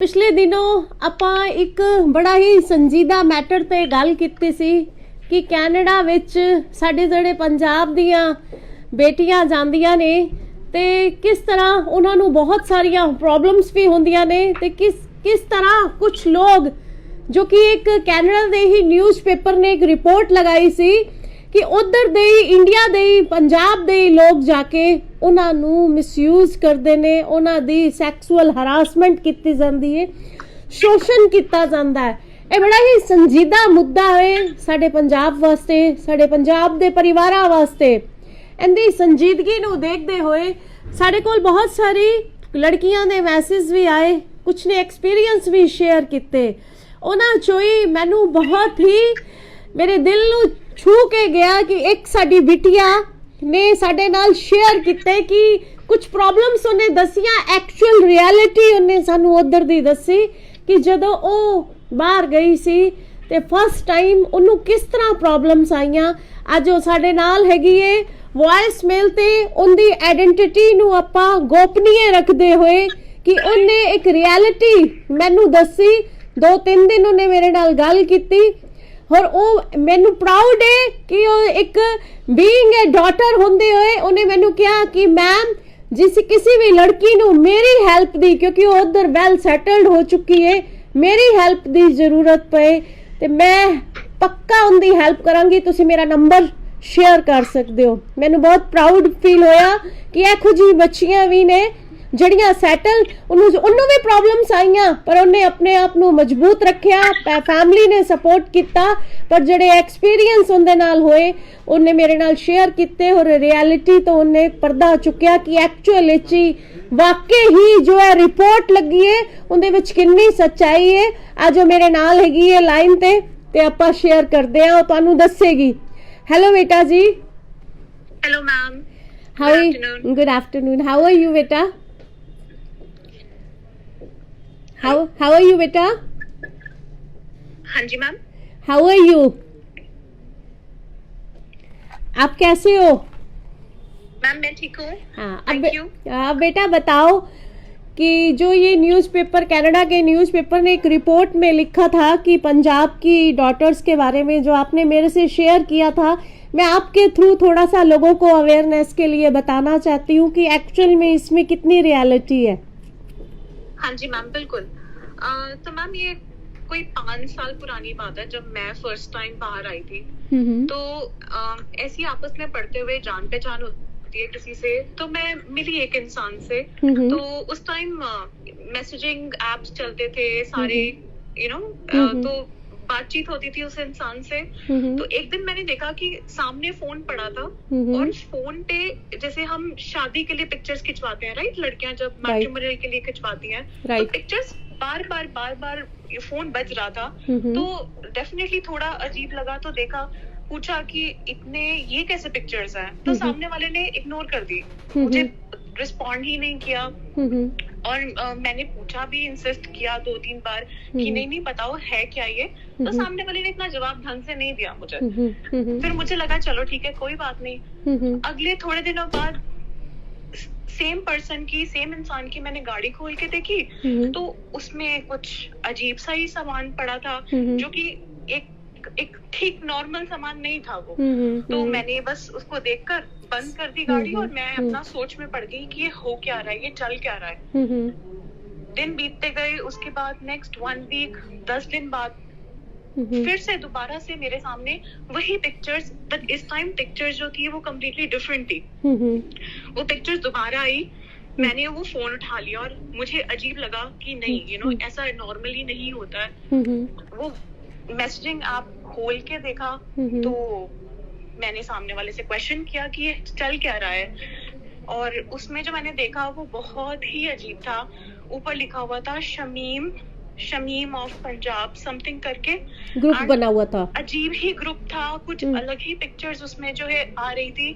ਪਿਛਲੇ ਦਿਨੋਂ ਆਪਾਂ ਇੱਕ ਬੜਾ ਹੀ ਸੰਜੀਦਾ ਮੈਟਰ ਤੇ ਗੱਲ ਕੀਤੀ ਸੀ ਕਿ ਕੈਨੇਡਾ ਵਿੱਚ ਸਾਡੇ ਜਿਹੜੇ ਪੰਜਾਬ ਦੀਆਂ ਬੇਟੀਆਂ ਜਾਂਦੀਆਂ ਨੇ ਤੇ ਕਿਸ ਤਰ੍ਹਾਂ ਉਹਨਾਂ ਨੂੰ ਬਹੁਤ ਸਾਰੀਆਂ ਪ੍ਰੋਬਲਮਸ ਵੀ ਹੁੰਦੀਆਂ ਨੇ ਤੇ ਕਿਸ ਤਰ੍ਹਾਂ ਕੁਝ ਲੋਕ ਜੋ ਕਿ ਇੱਕ ਕੈਨੇਡਾ ਦੇ ਹੀ ਨਿਊਜ਼ਪੇਪਰ ਨੇ ਇੱਕ ਰਿਪੋर्ट लगाई ਸੀ ਕਿ ਉਧਰ ਦੇ ਇੰਡੀਆ ਦੇ ਪੰਜਾਬ ਦੇ ਲੋਕ ਜਾ ਕੇ ਉਹਨਾਂ ਨੂੰ ਮਿਸਯੂਜ਼ ਕਰਦੇ ਨੇ, ਉਹਨਾਂ ਦੀ ਸੈਕਸੁਅਲ ਹਰਾਸਮੈਂਟ ਕੀਤੀ ਜਾਂਦੀ ਹੈ, ਸ਼ੋਸ਼ਣ ਕੀਤਾ ਜਾਂਦਾ ਹੈ। ਇਹ ਬੜਾ ਹੀ ਸੰਜੀਦਾ ਮੁੱਦਾ ਹੈ ਸਾਡੇ ਪੰਜਾਬ ਵਾਸਤੇ, ਸਾਡੇ ਪੰਜਾਬ ਦੇ ਪਰਿਵਾਰਾਂ ਵਾਸਤੇ। ਇਹਦੀ ਸੰਜੀਦਗੀ ਨੂੰ ਦੇਖਦੇ ਹੋਏ ਸਾਡੇ ਕੋਲ ਬਹੁਤ ਸਾਰੀ ਲੜਕੀਆਂ ਦੇ ਮੈਸੇਜ ਵੀ ਆਏ, ਕੁਝ ਨੇ ਐਕਸਪੀਰੀਅੰਸ ਵੀ ਸ਼ੇਅਰ ਕੀਤੇ। ਉਹਨਾਂ ਚੋਂ ਹੀ ਮੈਨੂੰ ਬਹੁਤ ਹੀ ਮੇਰੇ ਦਿਲ ਨੂੰ ਛੂ ਕੇ ਗਿਆ ਕਿ ਇੱਕ ਸਾਡੀ ਬਿਟੀਆ ਨੇ ਸਾਡੇ ਨਾਲ ਸ਼ੇਅਰ ਕੀਤੇ ਕਿ ਕੁਝ ਪ੍ਰੋਬਲਮਸ ਉਹਨੇ ਦਸੀਆਂ, ਐਕਚੁਅਲ ਰਿਐਲਿਟੀ ਉਹਨੇ ਸਾਨੂੰ ਉਧਰ ਦੀ ਦੱਸੀ ਕਿ ਜਦੋਂ ਉਹ ਬਾਹਰ ਗਈ ਸੀ ਤੇ ਫਸਟ ਟਾਈਮ ਉਹਨੂੰ ਕਿਸ ਤਰ੍ਹਾਂ ਪ੍ਰੋਬਲਮਸ ਆਈਆਂ। ਅੱਜ ਉਹ ਸਾਡੇ ਨਾਲ ਹੈਗੀ ਏ ਵੌਇਸ ਮੇਲ ਤੇ। ਉਹਦੀ ਆਇਡੈਂਟੀਟੀ ਨੂੰ ਆਪਾਂ ਗੋਪਨੀय ਰੱਖਦੇ ਹੋਏ ਕਿ ਉਹਨੇ ਇੱਕ ਰਿਐਲਿਟੀ ਮੈਨੂੰ ਦੱਸੀ। 2-3 ਦਿਨ ਉਹਨੇ ਮੇਰੇ ਨਾਲ ਗੱਲ ਕੀਤੀ और ਉਹ ਮੈਨੂੰ ਪ੍ਰਾਊਡ ਹੈ ਕਿ ਉਹ ਇੱਕ ਬੀਇੰਗ ਅ ਡਾਟਰ ਹੁੰਦੇ ਹੋਏ ਉਹਨੇ ਮੈਨੂੰ ਕਿਹਾ ਕਿ ਮੈਮ ਜਿਸ ਕਿਸੇ ਵੀ ਲੜਕੀ ਨੂੰ ਮੇਰੀ ਹੈਲਪ ਦੀ, ਕਿਉਂਕਿ ਉਹ ਉਧਰ ਵੈਲ ਸੈਟਲਡ ਹੋ ਚੁੱਕੀ ਹੈ, ਮੇਰੀ ਹੈਲਪ ਦੀ ਜ਼ਰੂਰਤ ਪਏ ਤੇ ਮੈਂ ਪੱਕਾ ਉਹਦੀ ਹੈਲਪ ਕਰਾਂਗੀ, ਤੁਸੀਂ ਮੇਰਾ ਨੰਬਰ ਸ਼ੇਅਰ ਕਰ ਸਕਦੇ ਹੋ। ਮੈਨੂੰ ਬਹੁਤ ਪ੍ਰਾਊਡ ਫੀਲ ਹੋਇਆ ਕਿ ਇਹੋ ਜਿਹੀ ਬੱਚੀਆਂ ਵੀ ਨੇ ਜਿਹੜੀਆਂ ਸੈਟਲ, ਉਹਨੂੰ ਵੀ ਪ੍ਰੋਬਲਮਸ ਆਈਆਂ ਪਰ ਉਹਨੇ ਆਪਣੇ ਆਪ ਨੂੰ ਮਜ਼ਬੂਤ ਰੱਖਿਆ, ਫੈਮਿਲੀ ਨੇ ਸਪੋਰਟ ਕੀਤਾ, ਪਰ ਜਿਹੜੇ ਐਕਸਪੀਰੀਅੰਸ ਉਹਦੇ ਨਾਲ ਹੋਏ ਉਹਨੇ ਮੇਰੇ ਨਾਲ ਸ਼ੇਅਰ ਕੀਤੇ ਔਰ ਰਿਐਲਿਟੀ ਤੋਂ ਉਹਨੇ ਪਰਦਾ ਚੁੱਕਿਆ ਕਿ ਐਕਚੁਅਲ ਵਿੱਚ ਹੀ ਵਾਕਈ ਹੀ ਜੋ ਹੈ ਰਿਪੋਰਟ ਲੱਗੀ ਹੈ ਉਹਦੇ ਵਿੱਚ ਕਿੰਨੀ ਸੱਚਾਈ ਹੈ। ਅੱਜ ਉਹ ਮੇਰੇ ਨਾਲ ਹੈਗੀ ਹੈ ਲਾਈਨ ਤੇ ਆਪਾਂ ਸ਼ੇਅਰ ਕਰਦੇ ਹਾਂ, ਉਹ ਤੁਹਾਨੂੰ ਦੱਸੇਗੀ। ਹੈਲੋ ਬੇਟਾ ਜੀ। Hello, ma'am. How Good are afternoon. you? Good afternoon. How are you, beta? How are you, beta? हाँ जी मैम। How are you? आप कैसे हो? मैम मैं ठीक हूँ। हाँ, Thank you. अब बेटा बताओ कि जो ये न्यूज़पेपर, कनाडा के न्यूज़पेपर ने एक रिपोर्ट में लिखा था कि पंजाब की डॉटर्स के बारे में, जो आपने मेरे से शेयर किया था, मैं आपके थ्रू थोड़ा सा लोगों को अवेयरनेस के लिए बताना चाहती हूँ कि एक्चुअल में इसमें कितनी रियलिटी है। हाँ जी मैम बिल्कुल। तो मैम ये कोई 5 साल पुरानी बात है जब मैं फर्स्ट टाइम बाहर आई थी। तो ऐसी आपस में पढ़ते हुए जान पहचान होती है किसी से, तो मैं मिली एक इंसान से। तो उस टाइम मैसेजिंग एप्स चलते थे सारे, तो बातचीत होती थी उस इंसान से। तो एक दिन मैंने देखा कि सामने फोन पड़ा था और फोन पे जैसे हम शादी के लिए पिक्चर्स खिंचवाते हैं, राइट, लड़कियां जब मैट्रिमोनियल के लिए खिंचवाती हैं, तो पिक्चर्स बार बार ये फोन बज रहा था। तो डेफिनेटली थोड़ा अजीब लगा, तो देखा, पूछा कि इतने ये कैसे पिक्चर्स हैं। तो सामने वाले ने इग्नोर कर दी, मुझे रिस्पॉन्ड ही नहीं किया। और मैंने पूछा भी, इंसिस्ट किया 2-3 बार कि नहीं बताओ है क्या ये। तो सामने वाले ने इतना जवाब ढंग से नहीं दिया मुझे। फिर मुझे लगा चलो ठीक है कोई बात नहीं। अगले थोड़े दिनों बाद सेम पर्सन की, सेम इंसान की मैंने गाड़ी खोल के देखी, तो उसमें कुछ अजीब सा ही सामान पड़ा था जो कि एक ठीक नॉर्मल सामान नहीं था वो। तो मैंने बस उसको देखकर बंद कर दी गाड़ी और मैं अपना सोच में पड़ गई कि ये हो क्या रहा है, ये चल क्या रहा है। दिन बीतते गए, उसके बाद नेक्स्ट 1 वीक, 10 दिन बाद फिर से दोबारा से मेरे सामने वही पिक्चर्स, बट इस टाइम पिक्चर्स जो थी वो कम्प्लीटली डिफरेंट थी। वो पिक्चर्स दोबारा आई, मैंने वो फोन उठा लिया और मुझे अजीब लगा कि नहीं, ऐसा नॉर्मली नहीं होता है। वो मैसेजिंग ऐप खोल के देखा तो मैंने सामने वाले से क्वेश्चन किया कि ये चल क्या रहा है, और उसमें जो मैंने देखा वो बहुत ही अजीब था। ऊपर लिखा हुआ था शमीम ऑफ पंजाब समथिंग करके ग्रुप बना हुआ था, अजीब ही ग्रुप था, कुछ अलग ही पिक्चर्स उसमें जो है आ रही थी।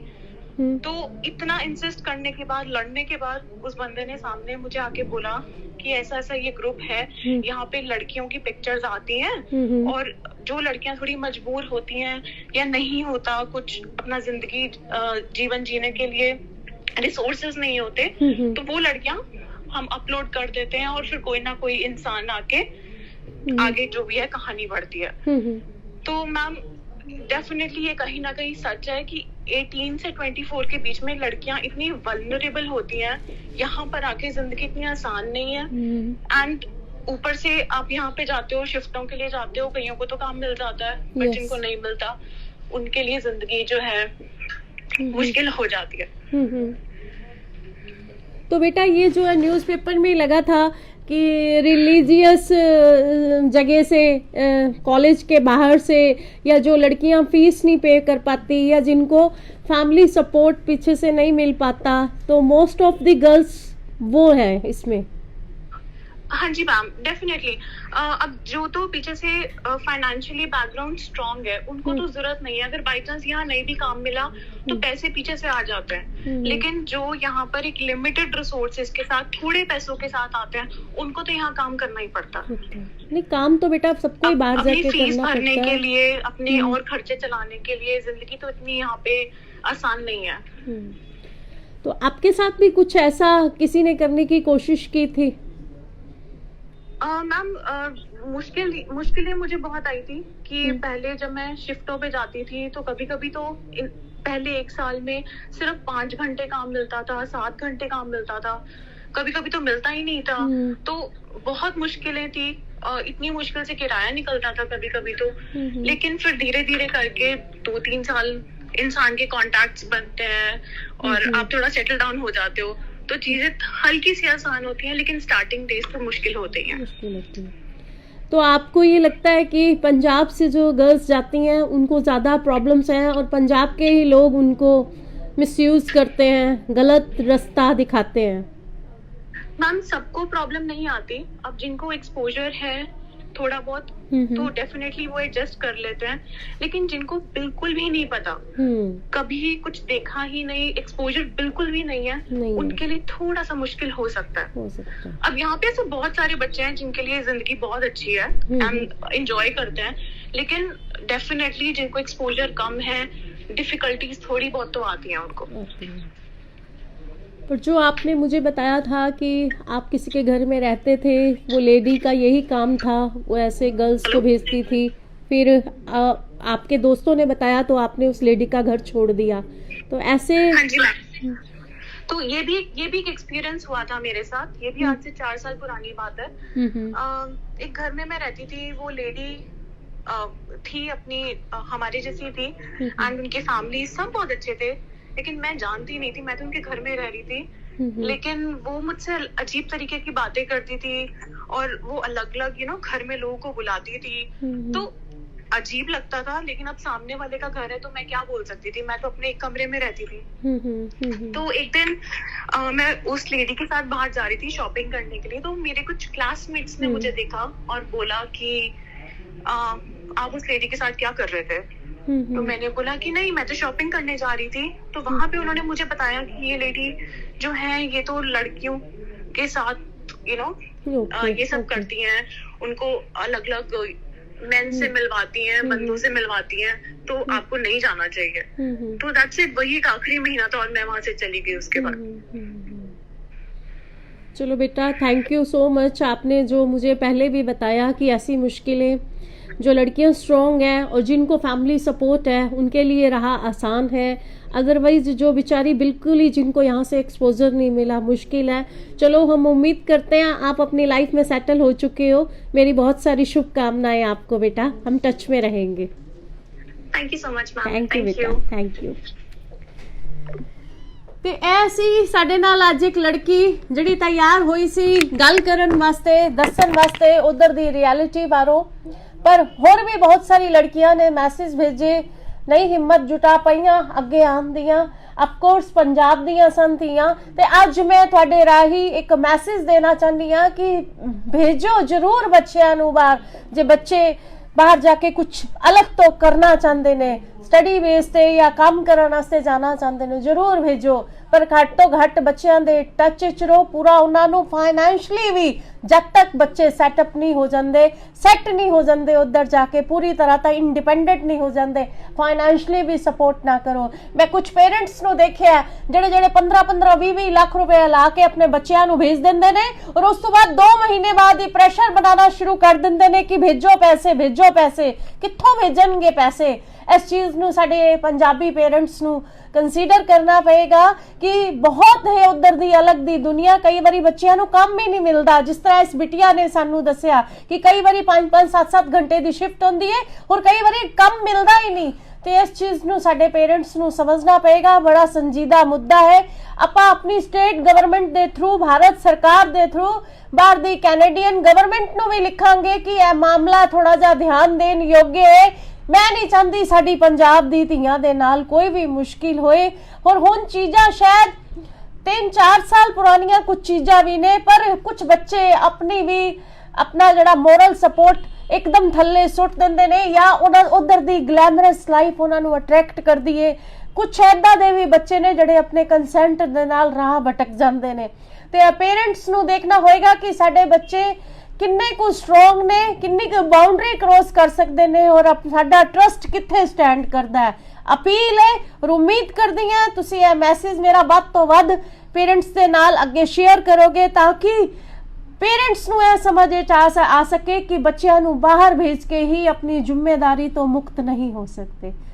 तो इतना इंसिस्ट करने के बाद, लड़ने के बाद, उस बंदे ने सामने मुझे आके बोला कि ऐसा ऐसा ये ग्रुप है, यहाँ पे लड़कियों की पिक्चर्स आती हैं और जो लड़कियां थोड़ी मजबूर होती हैं या नहीं होता कुछ अपना जिंदगी जीवन जीने के लिए रिसोर्सेज नहीं होते, तो वो लड़कियां हम अपलोड कर देते हैं और फिर कोई ना कोई इंसान आके आगे जो भी है कहानी बढ़ती है। तो मैम डेफिनेटली ये कहीं ना कहीं सच है कि 18 से 24 के बीच में लड़कियां इतनी वल्नरेबल होती हैं, यहाँ पर आके जिंदगी इतनी आसान नहीं है। एंड ऊपर से आप यहाँ पे जाते हो, शिफ्टों के लिए जाते हो, कईयों को तो काम मिल जाता है, बट जिनको नहीं मिलता उनके लिए जिंदगी जो है मुश्किल हो जाती है। तो बेटा ये जो है न्यूज़पेपर में लगा था कि रिलीजियस जगह से, कॉलेज के बाहर से, या जो लड़कियां फीस नहीं पे कर पाती या जिनको फैमिली सपोर्ट पीछे से नहीं मिल पाता, तो मोस्ट ऑफ द गर्ल्स वो है इसमें। हाँ जी मैम, डेफिनेटली। अब जो तो पीछे से फाइनेंशियली बैकग्राउंड स्ट्रांग है उनको तो जरूरत नहीं है, अगर बाई चांस यहाँ नहीं भी काम मिला तो पैसे पीछे से आ जाते हैं। लेकिन जो यहाँ पर एक लिमिटेड रिसोर्सेज के साथ, थोड़े पैसों के साथ आते हैं, उनको तो यहाँ काम करना ही पड़ता। नहीं, काम तो बेटा सबको ही बाहर जाके फीस करना भरने पड़ता के है, लिए, अपने और खर्चे चलाने के लिए, जिंदगी तो इतनी यहाँ पे आसान नहीं है। तो आपके साथ भी कुछ ऐसा किसी ने करने की कोशिश की थी? मैम मुश्किलें मुझे बहुत आई थी कि पहले जब मैं शिफ्टों पे जाती थी तो कभी कभी तो पहले 1 साल में सिर्फ 5 घंटे काम मिलता था, 7 घंटे काम मिलता था, कभी कभी तो मिलता ही नहीं था। तो बहुत मुश्किलें थी, इतनी मुश्किल से किराया निकलता था कभी कभी तो। लेकिन फिर धीरे धीरे करके 2-3 साल इंसान के कॉन्टैक्ट्स बनते हैं और आप थोड़ा सेटल डाउन हो जाते हो, तो चीजें हल्की सी आसान होती हैं, लेकिन स्टार्टिंग डेज तो मुश्किल होते ही हैं। तो आपको ये लगता है कि पंजाब से जो गर्ल्स जाती हैं उनको ज़्यादा प्रॉब्लम्स हैं और पंजाब के ही लोग उनको मिसयूज करते हैं, गलत रास्ता दिखाते हैं? मैम सबको प्रॉब्लम नहीं आती, अब जिनको एक्सपोजर है थोड़ा बहुत तो डेफिनेटली वो एडजस्ट कर लेते हैं, लेकिन जिनको बिल्कुल भी नहीं पता, कभी कुछ देखा ही नहीं, एक्सपोजर बिल्कुल भी नहीं है, उनके लिए थोड़ा सा मुश्किल हो सकता है। अब यहाँ पे ऐसे बहुत सारे बच्चे हैं जिनके लिए जिंदगी बहुत अच्छी है एंड एंजॉय करते हैं, लेकिन डेफिनेटली जिनको एक्सपोजर कम है, डिफिकल्टीज थोड़ी बहुत तो आती हैं उनको। और जो आपने मुझे बताया था कि आप किसी के घर में रहते थे, वो लेडी का यही काम था, वो ऐसे गर्ल्स को भेजती थी, फिर आपके दोस्तों ने बताया तो आपने उस लेडी का घर छोड़ दिया, तो ऐसे? हाँ जी मैम, तो ये भी एक एक्सपीरियंस हुआ था मेरे साथ, ये भी आज से 4 साल पुरानी बात है। एक घर में मैं रहती थी, वो लेडी थी अपनी हमारे जैसी थी एंड उनके फैमिली सब बहुत अच्छे थे, लेकिन मैं जानती नहीं थी, मैं तो उनके घर में रह रही थी, लेकिन वो मुझसे अजीब तरीके की बातें करती थी और वो अलग अलग घर में लोगों को बुलाती थी, तो अजीब लगता था। लेकिन अब सामने वाले का घर है तो मैं क्या बोल सकती थी, मैं तो अपने एक कमरे में रहती थी। तो एक दिन मैं उस लेडी के साथ बाहर जा रही थी शॉपिंग करने के लिए, तो मेरे कुछ क्लासमेट्स ने मुझे देखा और बोला कि आप उस लेडी के साथ क्या कर रहे थे? तो मैंने बोला कि नहीं, मैं तो शॉपिंग करने जा रही थी। तो वहां पे उन्होंने मुझे बताया कि ये लेडी जो है ये तो लड़कियों के साथ ये सब करती हैं, उनको अलग अलग मेन से मिलवाती हैं, बंदों से मिलवाती हैं, तो आपको नहीं जाना चाहिए। तो दैट्स इट, वही एक आखिरी महीना था और मैं वहां से चली गई उसके बाद। चलो बेटा, थैंक यू सो मच, आपने जो मुझे पहले भी बताया कि ऐसी मुश्किलें जो लड़कियां स्ट्रॉन्ग हैं और जिनको फैमिली सपोर्ट है उनके लिए राह आसान है, अदरवाइज जो बेचारी बिल्कुल ही जिनको यहाँ से एक्सपोजर नहीं मिला, मुश्किल है। चलो हम उम्मीद करते हैं आप अपनी लाइफ में सेटल हो चुके हो, मेरी बहुत सारी शुभकामनाएं आपको बेटा, हम टच में रहेंगे। Thank you so much ma'am. Thank you बेटा, थैंक यू। ਤੇ ਐਸੀ ਸਾਡੇ ਨਾਲ ਅੱਜ ਇੱਕ ਲੜਕੀ ਜਿਹੜੀ ਤਿਆਰ ਹੋਈ ਸੀ ਗੱਲ ਕਰਨ ਵਾਸਤੇ, ਦੱਸਣ ਵਾਸਤੇ ਉਧਰ ਦੀ ਰਿਐਲਿਟੀ ਬਾਰੇ, ਪਰ ਹੋਰ ਵੀ ਬਹੁਤ ਸਾਰੀ ਲੜਕੀਆਂ ਨੇ ਮੈਸੇਜ ਭੇਜੇ, ਨਹੀਂ ਹਿੰਮਤ ਜੁਟਾ ਪਈਆਂ ਅੱਗੇ ਆਉਣ ਦੀਆਂ। ਅਫਕੋਰਸ ਪੰਜਾਬ ਦੀਆਂ ਸਨ ਧੀਆਂ, ਤੇ ਅੱਜ ਮੈਂ ਤੁਹਾਡੇ ਰਾਹੀਂ ਇੱਕ ਮੈਸੇਜ ਦੇਣਾ ਚਾਹੁੰਦੀ ਹਾਂ ਕਿ ਭੇਜੋ ਜ਼ਰੂਰ ਬੱਚਿਆਂ ਨੂੰ ਬਾਹਰ, ਜੇ ਬੱਚੇ बाहर जाके कुछ अलग तो करना चाहते ने, स्टडी बेस ते या काम करने वास्ते जाना चाहते ने, जरूर भेजो। ਪਰ ਘੱਟ ਤੋਂ ਘੱਟ ਬੱਚਿਆਂ ਦੇ ਟੱਚ 'ਚ ਰਹੋ, ਪੂਰਾ ਉਹਨਾਂ ਨੂੰ ਫਾਈਨੈਂਸ਼ਲੀ ਵੀ जब तक बच्चे सैटअप नहीं हो जाते, सैट नहीं हो जाते, उधर जाके पूरी तरह तक इंडिपेंडेंट नहीं हो जाते, फाइनैंशली भी सपोर्ट ना करो। मैं कुछ पेरेंट्स नु देखिया जेड़े 15-20 लाख रुपए ला के अपने बच्चों नु भेज देंदे ने और उस तो बाद 2 महीने बाद ही प्रेशर बनाना शुरू कर देंदे ने कि भेजो पैसे, भेजो पैसे। कित्थों भेजणगे पैसे? इस चीज नु साडे पंजाबी पेरेंट्स नु कंसीडर करना पएगा कि बहुत है उधर दी अलग दी दुनिया। कई बारी बच्चियां नु काम भी नहीं मिलता, जिस तरह इस बिटिया ने सानू दसिया कि कई बारी 5-5 7-7 घंटे दी शिफ्ट होंदी है और कई बारी काम मिलता ही नहीं। तो इस चीज नु साडे पेरेंट्स नु समझना पएगा, बड़ा संजीदा मुद्दा है। आपां अपनी स्टेट गवर्नमेंट दे थ्रू, भारत सरकार दे थ्रू बाहर दी कैनेडियन गवर्नमेंट नु भी लिखांगे कि यह मामला थोड़ा जा ध्यान देन योग्य है। मैं नहीं चाहती साडी पंजाब दी धीआं दे नाल कोई भी मुश्किल होए। और हुण चीज़ां शायद 3-4 साल पुरानियां कुछ चीज़ां भी ने, पर कुछ बच्चे अपनी भी अपना जड़ा मोरल सपोर्ट एकदम थल्ले सुट देंदे ने या उधर दी ग्लैमरस लाइफ उन्हां नूं अट्रैक्ट करदी है। कुछ ऐदा दे भी बच्चे ने जड़े अपने कंसेंट दे नाल राह भटक जांदे ने। ते पेरेंट्स नूं देखना होएगा कि साडे बच्चे किन्ने को स्ट्रोंग ने, किन्नी को बाउंड्री क्रॉस कर सकते हैं और साडा ट्रस्ट कित्थे स्टैंड करता है। अपील है और उम्मीद करदी हां तुसीं यह मैसेज मेरा वध तो वध पेरेंट्स दे नाल अगे शेयर करोगे ताकि पेरेंट्स नूं यह समझ आ सके कि बच्चों नूं बाहर भेज के ही अपनी जिम्मेदारी तो मुक्त नहीं हो सकते।